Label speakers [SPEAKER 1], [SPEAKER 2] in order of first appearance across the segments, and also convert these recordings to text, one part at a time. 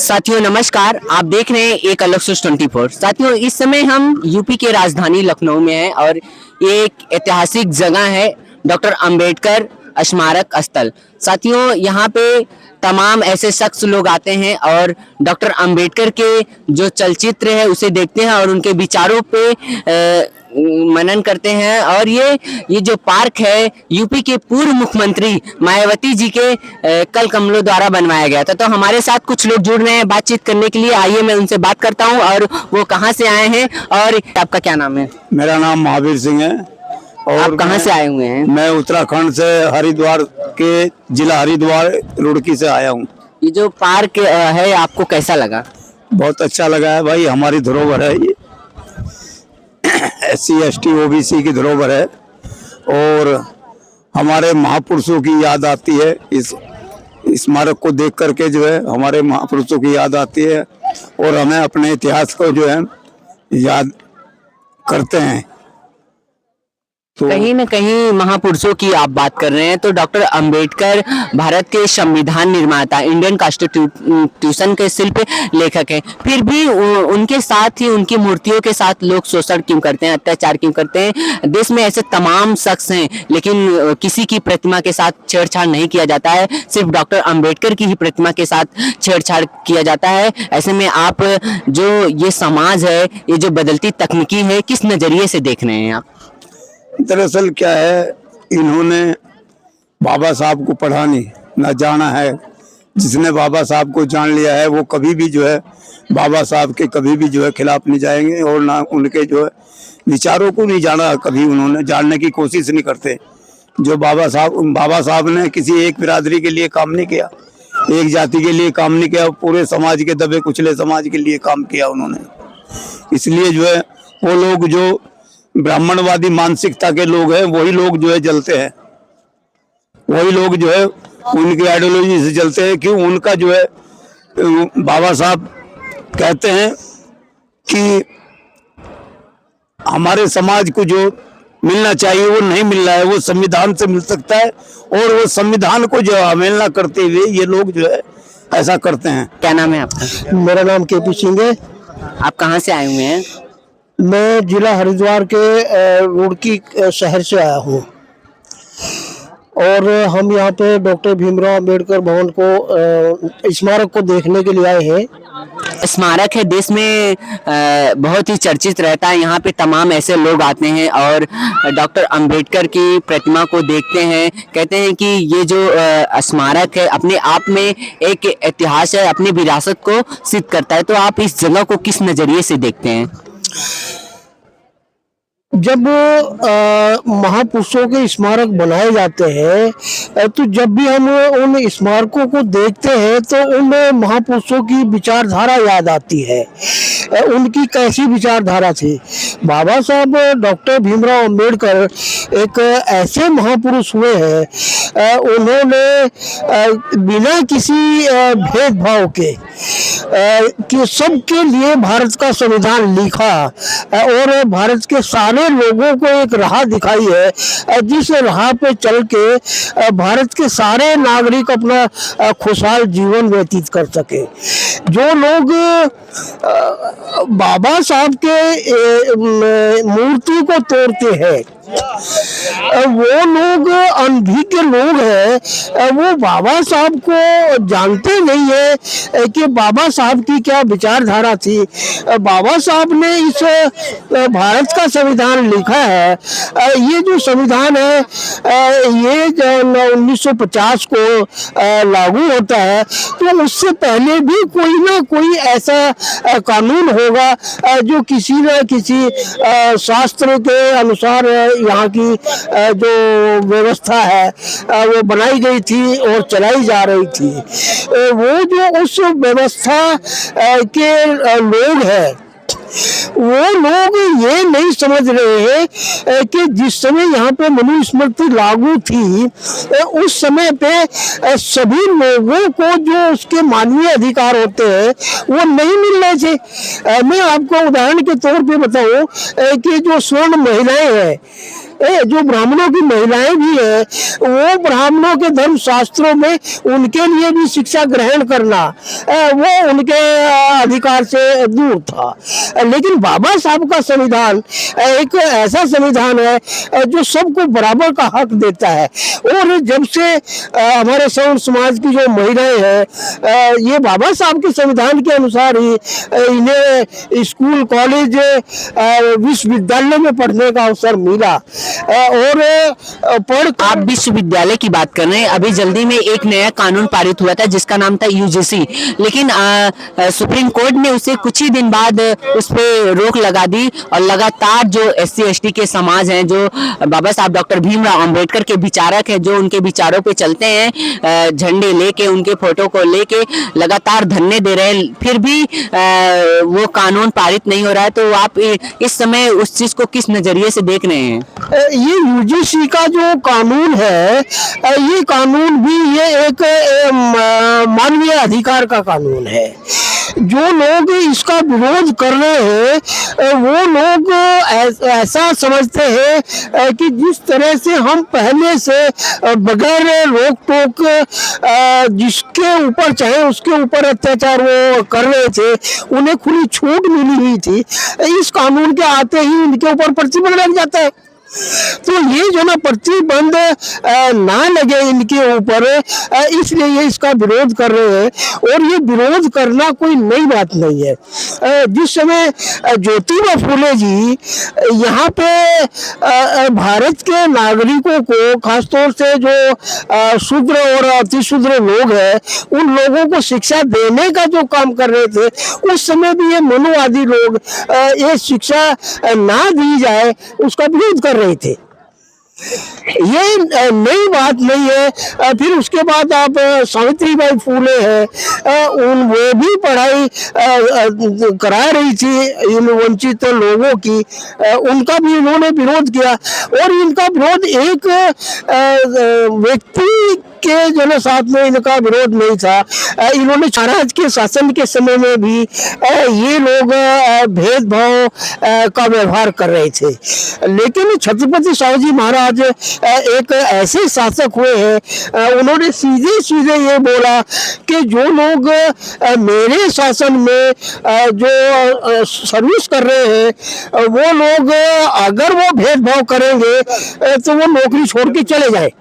[SPEAKER 1] साथियों नमस्कार, आप देख रहे हैं एक अलग सोच 24। साथियों इस समय हम यूपी के राजधानी लखनऊ में हैं और ये एक ऐतिहासिक जगह है डॉक्टर अंबेडकर स्मारक स्थल। साथियों यहाँ पे तमाम ऐसे शख्स लोग आते हैं और डॉक्टर अंबेडकर के जो चलचित्र है उसे देखते हैं और उनके विचारों पे मनन करते हैं। और ये जो पार्क है यूपी के पूर्व मुख्यमंत्री मायावती जी के कल कमलों द्वारा बनवाया गया था। तो हमारे साथ कुछ लोग जुड़ रहे हैं बातचीत करने के लिए। आइए मैं उनसे बात करता हूं और वो कहां से आए हैं और आपका क्या नाम है?
[SPEAKER 2] मेरा नाम महावीर सिंह है और
[SPEAKER 1] आप कहां से आए हुए हैं?
[SPEAKER 2] मैं उत्तराखंड से हरिद्वार के जिला हरिद्वार रुड़की से आया हूँ।
[SPEAKER 1] ये जो पार्क है आपको कैसा लगा?
[SPEAKER 2] बहुत अच्छा लगा है भाई, हमारी धरोहर है ये, SC ST OBC की धरोहर है और हमारे महापुरुषों की याद आती है। इस स्मारक को देख करके जो है हमारे महापुरुषों की याद आती है और हमें अपने इतिहास को जो है याद करते हैं। तो
[SPEAKER 1] कहीं न कहीं महापुरुषों की आप बात कर रहे हैं तो डॉक्टर अंबेडकर भारत के संविधान निर्माता, इंडियन कॉन्स्टिट्यूशन के शिल्प लेखक हैं। फिर भी उनके साथ ही उनकी मूर्तियों के साथ लोग शोषण क्यों करते हैं, अत्याचार क्यों करते हैं? देश में ऐसे तमाम शख्स हैं लेकिन किसी की प्रतिमा के साथ छेड़छाड़ नहीं किया जाता है, सिर्फ डॉक्टर अंबेडकर की ही प्रतिमा के साथ छेड़छाड़ किया जाता है। ऐसे में आप जो ये समाज है, ये जो बदलती तकनीकी है, किस नजरिए से देख रहे हैं आप?
[SPEAKER 2] दरअसल क्या है, इन्होंने बाबा साहब को पढ़ा नहीं ना जाना है। जिसने बाबा साहब को जान लिया है वो कभी भी जो है बाबा साहब के कभी भी जो है खिलाफ नहीं जाएंगे और ना उनके जो है विचारों को नहीं जाना, कभी उन्होंने जानने की कोशिश नहीं करते। जो बाबा साहब ने किसी एक बिरादरी के लिए काम नहीं किया, एक जाति के लिए काम नहीं किया, पूरे समाज के दबे कुचले समाज के लिए काम किया उन्होंने। इसलिए जो है वो लोग जो ब्राह्मणवादी मानसिकता के लोग हैं वही लोग जो है जलते हैं, वही लोग जो है उनकी आइडियोलॉजी से जलते हैं। क्यों? उनका जो है बाबा साहब कहते हैं कि हमारे समाज को जो मिलना चाहिए वो नहीं मिल रहा है, वो संविधान से मिल सकता है और वो संविधान को जो अवहेलना करते हुए ये लोग जो है ऐसा करते हैं।
[SPEAKER 1] क्या नाम है आपका?
[SPEAKER 3] मेरा नाम KP सिंह है।
[SPEAKER 1] आप कहाँ से आए हुए हैं?
[SPEAKER 3] मैं जिला हरिद्वार के रुड़की शहर से आया हूँ और हम यहाँ पे डॉक्टर भीमराव अंबेडकर भवन को स्मारक को देखने के लिए आए हैं।
[SPEAKER 1] स्मारक है, देश में बहुत ही चर्चित रहता है। यहाँ पे तमाम ऐसे लोग आते हैं और डॉक्टर अंबेडकर की प्रतिमा को देखते हैं। कहते हैं कि ये जो स्मारक है अपने आप में एक इतिहास है, अपनी विरासत को सिद्ध करता है। तो आप इस जगह को किस नजरिए से देखते हैं?
[SPEAKER 3] जब महापुरुषों के स्मारक बनाए जाते हैं तो जब भी हम उन स्मारकों को देखते हैं तो उनमें महापुरुषों की विचारधारा याद आती है। उनकी कैसी विचारधारा थी। बाबा साहब डॉक्टर भीमराव अंबेडकर एक ऐसे महापुरुष हुए हैं, उन्होंने बिना किसी भेदभाव के कि सबके लिए भारत का संविधान लिखा और भारत के सारे लोगों को एक राह दिखाई है जिस राह पे चल के भारत के सारे नागरिक अपना खुशहाल जीवन व्यतीत कर सके। जो लोग बाबा साहब के मूर्ति को तोड़ते हैं वो लोग अनभिज्ञ लोग हैं, वो बाबा साहब को जानते नहीं है कि बाबा साहब की क्या विचारधारा थी। बाबा साहब ने इस भारत का संविधान लिखा है। ये जो संविधान है ये 1950 को लागू होता है, तो उससे पहले भी कोई ना कोई ऐसा कानून होगा जो किसी न किसी शास्त्र के अनुसार यहाँ की जो व्यवस्था है वो बनाई गई थी और चलाई जा रही थी। वो जो उस व्यवस्था के लोग हैं वो लोग ये नहीं समझ रहे हैं कि जिस समय यहाँ पे मनुस्मृति लागू थी उस समय पे सभी लोगों को जो उसके मानवीय अधिकार होते हैं वो नहीं मिल रहे थे। मैं आपको उदाहरण के तौर पे बताऊं कि जो स्वर्ण महिलाएं हैं जो ब्राह्मणों की महिलाएं भी है, वो ब्राह्मणों के धर्म शास्त्रों में उनके लिए भी शिक्षा ग्रहण करना वो उनके अधिकार से दूर था। लेकिन बाबा साहब का संविधान एक ऐसा संविधान है जो सबको बराबर का हक देता है। और जब से हमारे सवर्ण समाज की जो महिलाएं हैं, ये बाबा साहब के संविधान के अनुसार ही इन्हें स्कूल, कॉलेज, विश्वविद्यालय में पढ़ने का अवसर मिला। और
[SPEAKER 1] आप विश्वविद्यालय की बात कर रहे हैं, अभी जल्दी में एक नया कानून पारित हुआ था जिसका नाम था यूजीसी, लेकिन सुप्रीम कोर्ट ने उसे कुछ ही दिन बाद उस पर रोक लगा दी और लगातार जो एससी एसटी के समाज हैं, जो बाबा साहब डॉक्टर भीमराव अंबेडकर के विचारक हैं, जो उनके विचारों पे चलते हैं, झंडे लेके, उनके फोटो को लेके लगातार धरने दे रहे हैं, फिर भी वो कानून पारित नहीं हो रहा है। तो आप इस समय उस चीज को किस नजरिए से देख रहे हैं?
[SPEAKER 3] ये यूजीसी का जो कानून है, ये कानून भी ये एक मानवीय अधिकार का कानून है। जो लोग इसका विरोध कर रहे हैं वो लोग ऐसा समझते हैं कि जिस तरह से हम पहले से बगैर रोक टोक जिसके ऊपर चाहे उसके ऊपर अत्याचार वो कर रहे थे, उन्हें खुली छूट मिली हुई थी, इस कानून के आते ही उनके ऊपर प्रतिबंध लग जाता है। तो ये जो ना प्रतिबंध ना लगे इनके ऊपर, इसलिए ये इसका विरोध कर रहे हैं। और ये विरोध करना कोई नई बात नहीं है। जिस समय ज्योतिबा फूले जी यहाँ पे भारत के नागरिकों को, खासतौर से जो शूद्र और अतिशूद्र लोग हैं, उन लोगों को शिक्षा देने का जो काम कर रहे थे, उस समय भी ये मनुवादी लोग ये शिक्षा ना दी जाए उसका विरोध कर रहे थे। ये नई बात नहीं है। फिर उसके बाद आप सावित्रीबाई फूले हैं, वो भी पढ़ाई करा रही थी इन वंचित लोगों की, उनका भी इन्होंने विरोध किया। और इनका विरोध एक व्यक्ति के जो ना साथ में इनका विरोध नहीं था। इन्होंने महाराज के शासन के समय में भी ये लोग भेदभाव का व्यवहार कर रहे थे। लेकिन छत्रपति शिवाजी महाराज एक ऐसे शासक हुए हैं, उन्होंने सीधे सीधे ये बोला कि जो लोग मेरे शासन में जो सर्विस कर रहे हैं, वो लोग अगर वो भेदभाव करेंगे तो वो नौकरी छोड़ के चले जाए।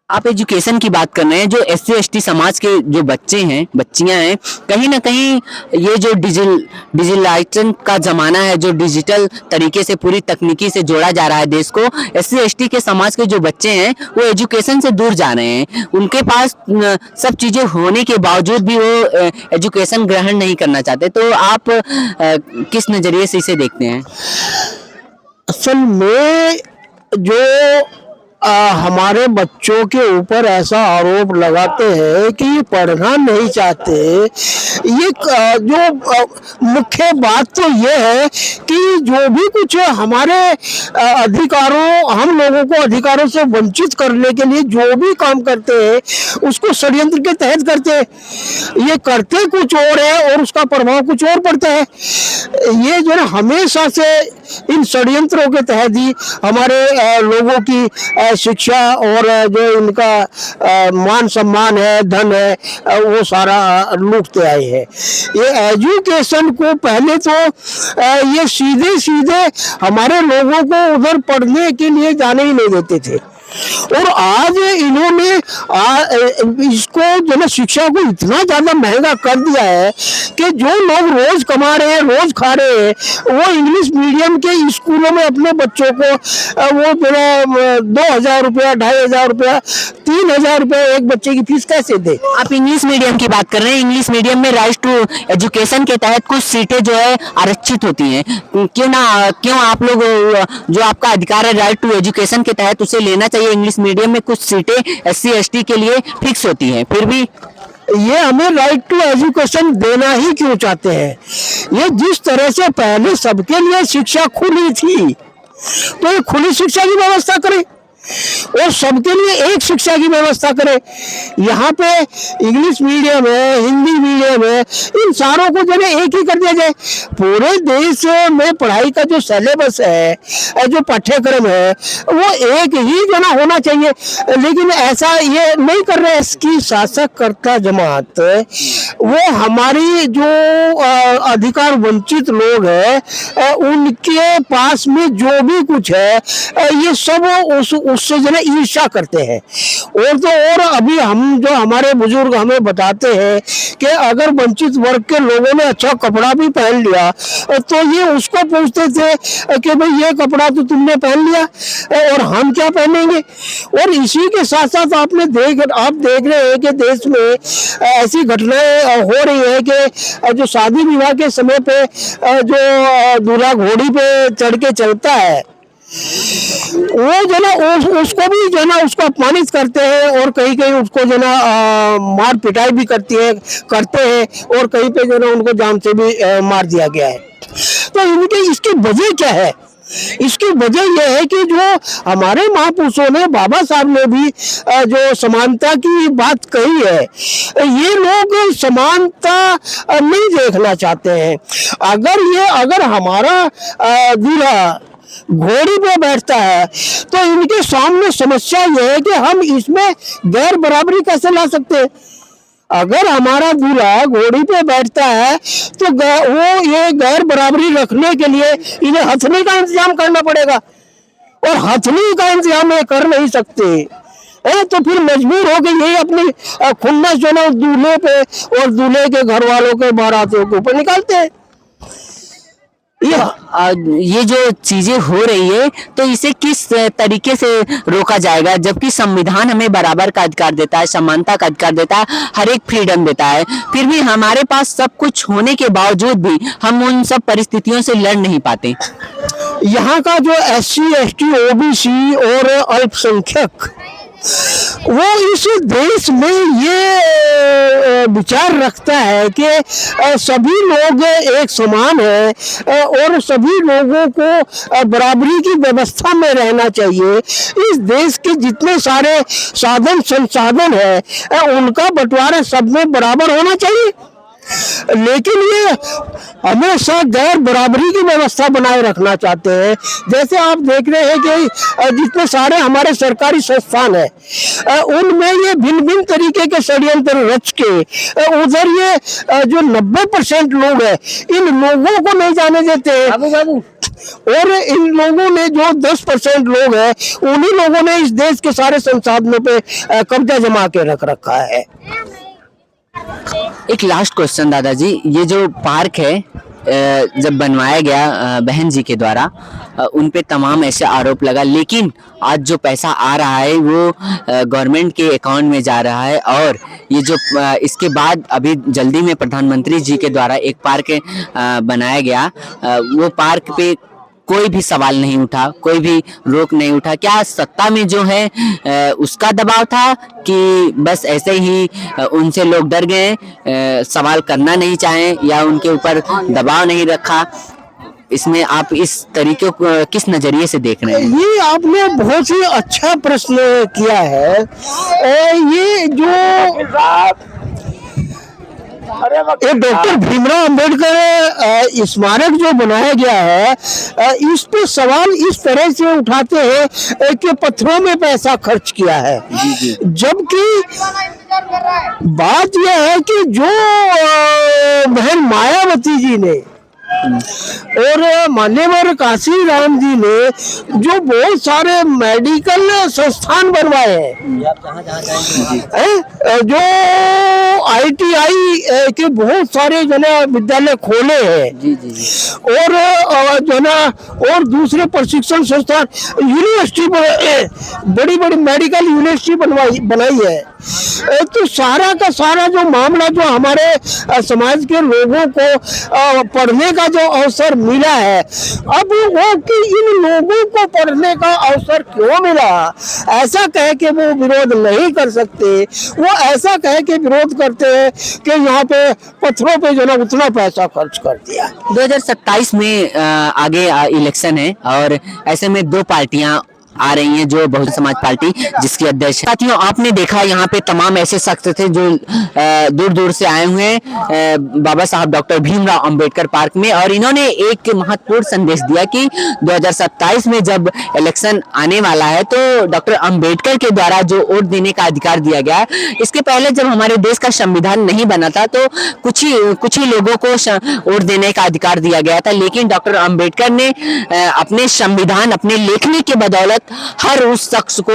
[SPEAKER 1] आप एजुकेशन की बात कर रहे हैं, जो एससी एसटी समाज के जो बच्चे हैं, बच्चियां हैं, कहीं ना कहीं ये जो डिजिटलाइजेशन का जमाना है, जो डिजिटल तरीके से पूरी तकनीकी से जोड़ा जा रहा है देश को, एससी एसटी के समाज के जो बच्चे हैं वो एजुकेशन से दूर जा रहे हैं। उनके पास सब चीज़ें होने के बावजूद भी वो एजुकेशन ग्रहण नहीं करना चाहते। तो आप किस नज़रिए से इसे देखते हैं?
[SPEAKER 3] असल में जो हमारे बच्चों के ऊपर ऐसा आरोप लगाते हैं कि ये पढ़ना नहीं चाहते, ये जो मुख्य बात तो ये है कि जो भी कुछ हमारे अधिकारों, हम लोगों को अधिकारों से वंचित करने के लिए जो भी काम करते हैं उसको षड्यंत्र के तहत करते हैं। ये करते कुछ और है और उसका प्रभाव कुछ और पड़ता है। ये जो है हमेशा से इन षड्यंत्रों के तहत ही हमारे लोगों की शिक्षा और जो इनका मान सम्मान है, धन है, वो सारा लूटते आए हैं। ये एजुकेशन को पहले तो ये सीधे सीधे हमारे लोगों को उधर पढ़ने के लिए जाने ही नहीं देते थे। और आज इन्होंने इसको जो है शिक्षा को इतना ज्यादा महंगा कर दिया है कि जो लोग रोज कमा रहे हैं, रोज खा रहे हैं, वो इंग्लिश मीडियम के स्कूलों में अपने बच्चों को वो जो है 2,000 रुपया, 2,500 रुपया, 3,000 रुपया एक बच्चे की फीस कैसे दे?
[SPEAKER 1] आप इंग्लिश मीडियम की बात कर रहे हैं। इंग्लिश मीडियम में राइट टू एजुकेशन के तहत कुछ सीटें जो है आरक्षित होती हैं। क्यों आप लोग जो आपका अधिकार है राइट टू एजुकेशन के तहत उसे लेना चाहिए? इंग्लिश मीडियम में कुछ सीटें एससी एसटी के लिए फिक्स होती हैं, फिर भी
[SPEAKER 3] ये हमें राइट टू एजुकेशन देना ही क्यों चाहते हैं? ये जिस तरह से पहले सबके लिए शिक्षा खुली थी, तो ये खुली शिक्षा की व्यवस्था करें। और सबके लिए एक शिक्षा की व्यवस्था करें। यहाँ पे इंग्लिश मीडियम है, हिंदी मीडियम है, इन सारों को जो है एक ही कर दिया जाए। पूरे देश में पढ़ाई का जो सिलेबस है, जो पाठ्यक्रम है, वो एक ही जो ना होना चाहिए, लेकिन ऐसा ये नहीं कर रहे। इसकी शासककर्ता जमात वो हमारी जो अधिकार वंचित लोग हैं उनके पास में जो भी कुछ है ये सब उससे जो है ईर्ष्या करते हैं। और तो और अभी हम जो हमारे बुजुर्ग हमें बताते हैं कि अगर वंचित वर्ग के लोगों ने अच्छा कपड़ा भी पहन लिया तो ये उसको पूछते थे कि भाई ये कपड़ा तो तुमने पहन लिया और हम क्या पहनेंगे। और इसी के साथ साथ आप देख रहे हैं कि देश में ऐसी घटनाएं हो रही है कि जो शादी विवाह के समय पे जो दूल्हा घोड़ी पे चढ़ के चलता है वो जो ना उसको भी जो ना उसको अपमानित करते हैं और कहीं कहीं उसको जो ना मार पिटाई भी करते हैं और कहीं पे जो ना उनको जान से भी मार दिया गया है। तो इनके इसकी वजह क्या है? इसकी वजह यह है कि जो हमारे महापुरुषों ने, बाबा साहब ने भी जो समानता की बात कही है, ये लोग समानता नहीं देखना चाहते हैं। अगर हमारा दूल्हा घोड़ी पे बैठता है तो इनके सामने समस्या यह है कि हम इसमें गैर बराबरी कैसे ला सकते हैं। अगर हमारा दूल्हा घोड़ी पे बैठता है तो वो ये गैर बराबरी रखने के लिए इन्हें हथनी का इंतजाम करना पड़ेगा, और हथनी का इंतजाम ये कर नहीं सकते तो फिर मजबूर हो के यही अपनी खुन्नस जो ना दूल्हे पे और दूल्हे के घर वालों के बारातियों के ऊपर निकालते हैं।
[SPEAKER 1] ये जो चीजें हो रही है तो इसे किस तरीके से रोका जाएगा, जबकि संविधान हमें बराबर का अधिकार देता है, समानता का अधिकार देता है, हर एक फ्रीडम देता है, फिर भी हमारे पास सब कुछ होने के बावजूद भी हम उन सब परिस्थितियों से लड़ नहीं पाते।
[SPEAKER 3] यहाँ का जो SC, ST, OBC और अल्पसंख्यक वो इस देश में ये विचार रखता है कि सभी लोग एक समान हैं और सभी लोगों को बराबरी की व्यवस्था में रहना चाहिए। इस देश के जितने सारे साधन संसाधन हैं उनका बंटवारा सब में बराबर होना चाहिए, लेकिन ये हमेशा गैर बराबरी की व्यवस्था बनाए रखना चाहते हैं। जैसे आप देख रहे हैं कि जितने सारे हमारे सरकारी संस्थान हैं उनमें ये भिन्न भिन्न तरीके के षड्यंत्र रच के उधर ये जो 90% लोग हैं इन लोगों को नहीं जाने देते हैं, और इन लोगों ने जो 10% लोग हैं उन्हीं लोगों ने इस देश के सारे संसाधनों पे कब्जा जमा के रख रखा है।
[SPEAKER 1] एक लास्ट क्वेश्चन दादाजी, ये जो पार्क है जब बनवाया गया बहन जी के द्वारा उन पे तमाम ऐसे आरोप लगा, लेकिन आज जो पैसा आ रहा है वो गवर्नमेंट के अकाउंट में जा रहा है, और ये जो इसके बाद अभी जल्दी में प्रधानमंत्री जी के द्वारा एक पार्क बनाया गया, वो पार्क पे कोई भी सवाल नहीं उठा, कोई भी रोक नहीं उठा। क्या सत्ता में जो है उसका दबाव था कि बस ऐसे ही उनसे लोग डर गए, सवाल करना नहीं चाहें, या उनके ऊपर दबाव नहीं रखा? इसमें आप इस तरीके को किस नजरिए से देख रहे हैं?
[SPEAKER 3] ये आपने बहुत ही अच्छा प्रश्न किया है। ये जो ये डॉक्टर भीमराव अंबेडकर स्मारक जो बनाया गया है इस पे सवाल इस तरह से उठाते हैं कि पत्थरों में पैसा खर्च किया है, जबकि बात यह है कि जो बहन मायावती जी ने और मान्यवर काशी राम जी ने जो बहुत सारे मेडिकल संस्थान बनवाए हैं, जो ITI के बहुत सारे जो ना विद्यालय खोले हैं, और जो ना और दूसरे प्रशिक्षण संस्थान, यूनिवर्सिटी बड़ी बड़ी मेडिकल यूनिवर्सिटी बनाई है, तो सारा का सारा जो मामला जो हमारे समाज के लोगों को पढ़ने का जो अवसर मिला है, अब वो कि इन लोगों को पढ़ने का अवसर क्यों मिला ऐसा कह के वो विरोध नहीं कर सकते। वो ऐसा कह के विरोध करते हैं कि यहाँ पे पत्थरों पे जो ना उतना पैसा खर्च कर दिया।
[SPEAKER 1] 2027 में आगे इलेक्शन है और ऐसे में दो पार्टियां आ रही हैं, जो बहुजन समाज पार्टी जिसकी अध्यक्ष हैं। साथियों, आपने देखा यहाँ पे तमाम ऐसे शख्स थे जो दूर दूर से आए हुए हैं बाबा साहब डॉक्टर भीमराव अंबेडकर पार्क में, और इन्होंने एक महत्वपूर्ण संदेश दिया कि 2027 में जब इलेक्शन आने वाला है तो डॉक्टर अंबेडकर के द्वारा जो वोट देने का अधिकार दिया गया, इसके पहले जब हमारे देश का संविधान नहीं बना था तो कुछ ही लोगों को वोट देने का अधिकार दिया गया था, लेकिन डॉक्टर अंबेडकर ने अपने संविधान, अपने लेखनी के बदौलत हर उस शख्स को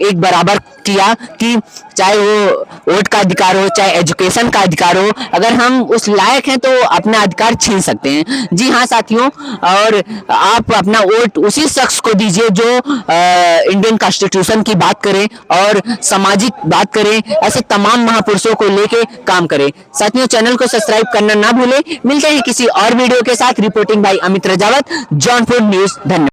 [SPEAKER 1] एक बराबर किया कि चाहे वो वोट का अधिकार हो, चाहे एजुकेशन का अधिकार हो, अगर हम उस लायक हैं तो अपना अधिकार छीन सकते हैं। जी हाँ साथियों, और आप अपना वोट उसी शख्स को दीजिए जो इंडियन कॉन्स्टिट्यूशन की बात करें और सामाजिक बात करें, ऐसे तमाम महापुरुषों को लेके काम करें। साथियों, चैनल को सब्सक्राइब करना ना भूलें। मिलते हैं किसी और वीडियो के साथ। Reporting by Amit Rajawat, Jaunpur news. धन्यवाद।